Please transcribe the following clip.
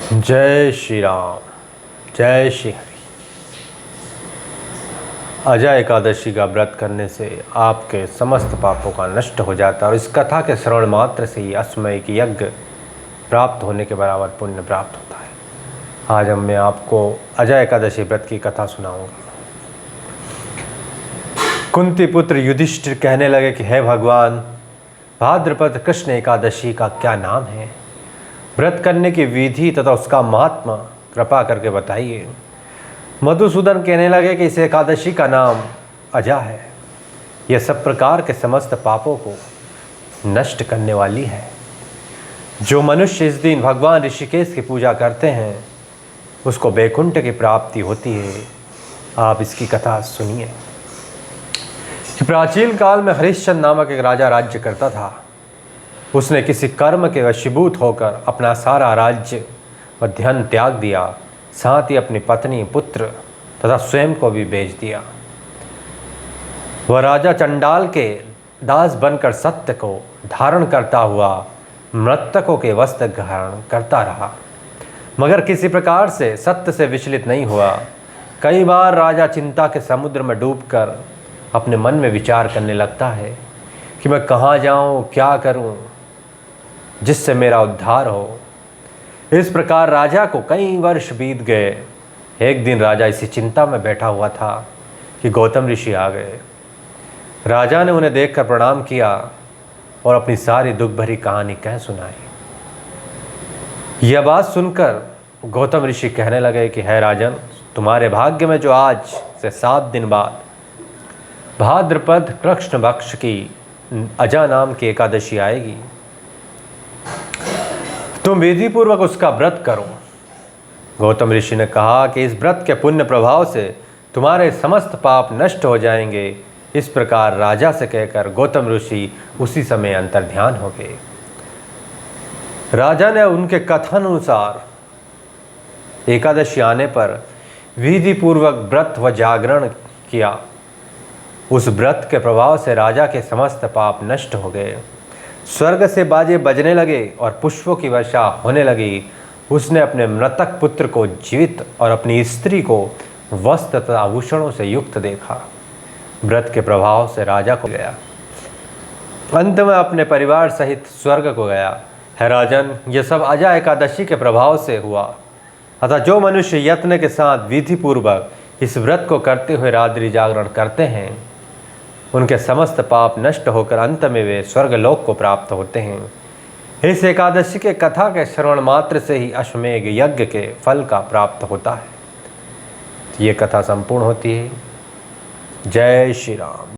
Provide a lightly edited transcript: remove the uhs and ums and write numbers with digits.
जय श्री राम। जय श्री हरि। अजय एकादशी का व्रत करने से आपके समस्त पापों का नष्ट हो जाता है और इस कथा के श्रवण मात्र से ही अश्वमेध यज्ञ प्राप्त होने के बराबर पुण्य प्राप्त होता है। आज मैं आपको अजय एकादशी व्रत की कथा सुनाऊंगा। कुंती पुत्र युधिष्ठिर कहने लगे कि हे भगवान, भाद्रपद कृष्ण एकादशी का क्या नाम है? व्रत करने की विधि तथा उसका महात्मा कृपा करके बताइए। मधुसूदन कहने लगे कि इस एकादशी का नाम अजा है। यह सब प्रकार के समस्त पापों को नष्ट करने वाली है। जो मनुष्य इस दिन भगवान ऋषिकेश की पूजा करते हैं उसको वैकुंठ की प्राप्ति होती है। आप इसकी कथा सुनिए। प्राचीन काल में हरिश्चंद्र नामक एक राजा राज्य करता था। उसने किसी कर्म के वशीभूत होकर अपना सारा राज्य व धन त्याग दिया, साथ ही अपनी पत्नी, पुत्र तथा स्वयं को भी बेच दिया। वह राजा चंडाल के दास बनकर सत्य को धारण करता हुआ मृतकों के वस्त्र ग्रहण करता रहा, मगर किसी प्रकार से सत्य से विचलित नहीं हुआ। कई बार राजा चिंता के समुद्र में डूबकर अपने मन में विचार करने लगता है कि मैं कहाँ जाऊँ, क्या करूँ जिससे मेरा उद्धार हो। इस प्रकार राजा को कई वर्ष बीत गए। एक दिन राजा इसी चिंता में बैठा हुआ था कि गौतम ऋषि आ गए। राजा ने उन्हें देखकर प्रणाम किया और अपनी सारी दुख भरी कहानी कह सुनाई। यह बात सुनकर गौतम ऋषि कहने लगे कि हे राजन, तुम्हारे भाग्य में जो आज से 7 दिन बाद भाद्रपद कृष्ण पक्ष की अजा नाम की एकादशी आएगी, तुम विधि पूर्वक उसका व्रत करो। गौतम ऋषि ने कहा कि इस व्रत के पुण्य प्रभाव से तुम्हारे समस्त पाप नष्ट हो जाएंगे। इस प्रकार राजा से कहकर गौतम ऋषि उसी समय अंतर्ध्यान हो गए। राजा ने उनके कथन अनुसार एकादशी आने पर विधि पूर्वक व्रत व जागरण किया। उस व्रत के प्रभाव से राजा के समस्त पाप नष्ट हो गए। स्वर्ग से बाजे बजने लगे और पुष्पों की वर्षा होने लगी। उसने अपने मृतक पुत्र को जीवित और अपनी स्त्री को वस्त्र तथा आभूषणों से युक्त देखा। व्रत के प्रभाव से राजा को गया। अंत में अपने परिवार सहित स्वर्ग को गया। है राजन, यह सब अजा एकादशी के प्रभाव से हुआ। अतः जो मनुष्य यत्न के साथ विधि पूर्वक इस व्रत को करते हुए रात्रि जागरण करते हैं, उनके समस्त पाप नष्ट होकर अंत में वे स्वर्गलोक को प्राप्त होते हैं। इस एकादशी के कथा के श्रवण मात्र से ही अश्वमेध यज्ञ के फल का प्राप्त होता है। ये कथा संपूर्ण होती है। जय श्री राम।